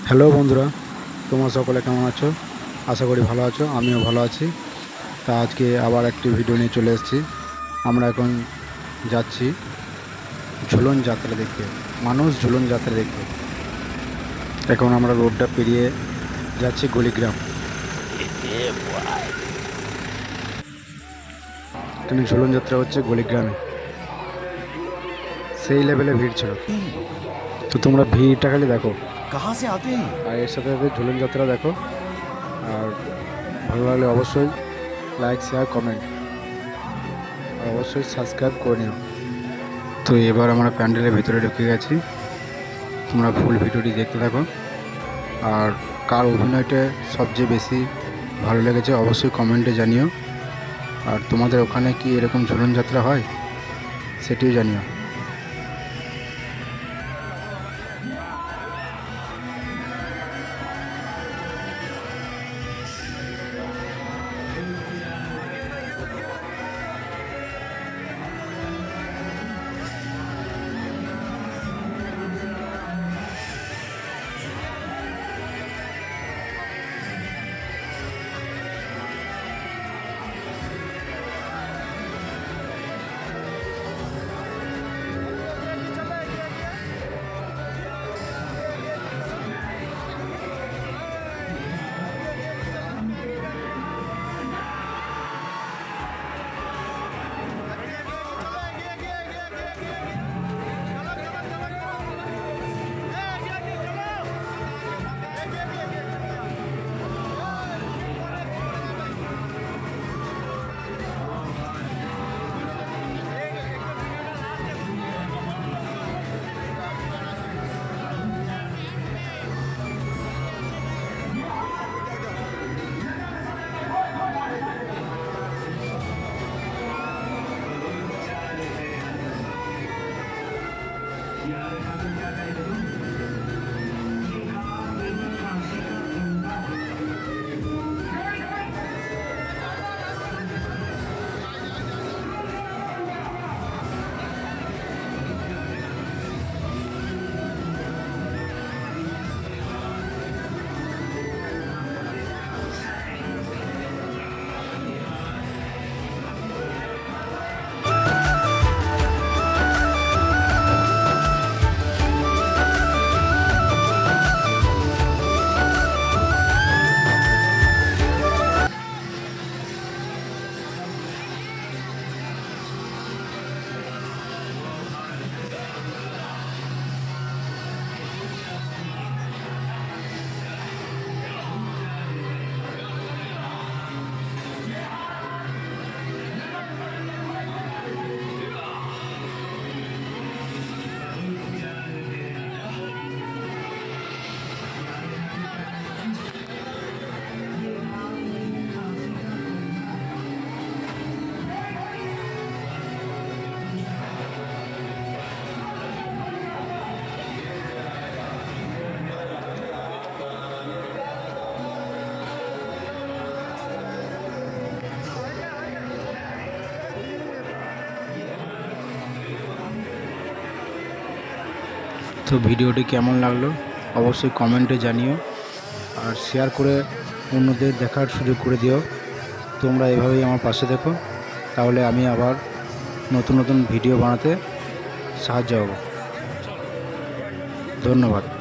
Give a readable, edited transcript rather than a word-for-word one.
Hello বন্ধুরা, তোমরা সকলে কেমন আছো? আশা করি ভালো আছো, আমিও ভালো আছি। তা আজকে আবার একটি ভিডিও নিয়ে চলে এসেছি। আমরা এখন যাচ্ছি ঝুলন যাত্রা দেখতে, মানুষ ঝুলন যাত্রা দেখতে। এখন আমরা রোডটা পেরিয়ে যাচ্ছি গলিগ্রাম। এখানে ঝুলন যাত্রা হচ্ছে গলিগ্রামে, সেই লেভেলে ভিড় ছিল। তো তোমরা ভিড়টা খালি দেখো, कहाँ से आते हैं? আর এর সাথে সাথে ঝুলন যাত্রা দেখো। আর ভালো লাগলে অবশ্যই লাইক, শেয়ার, কমেন্ট আর অবশ্যই সাবস্ক্রাইব করে নিও। তো এবার আমরা প্যান্ডেলের ভিতরে ঢুকে গেছি। তোমরা ফুল ভিডিওটি দেখতে থাকো। আর কার অভিনয়টা সবচেয়ে বেশি ভালো লেগেছে অবশ্যই কমেন্টে জানিও। আর তোমাদের ওখানে কি এরকম ঝুলন যাত্রা হয় সেটিও জানিও। তো ভিডিওটি কেমন লাগলো অবশ্যই কমেন্টে জানিও। আর শেয়ার করে অন্যদের দেখার সুযোগ করে দিও। তোমরা এভাবেই আমার পাশে দেখো, তাহলে আমি আবার নতুন নতুন ভিডিও বানাতে সাহায্য হব। ধন্যবাদ।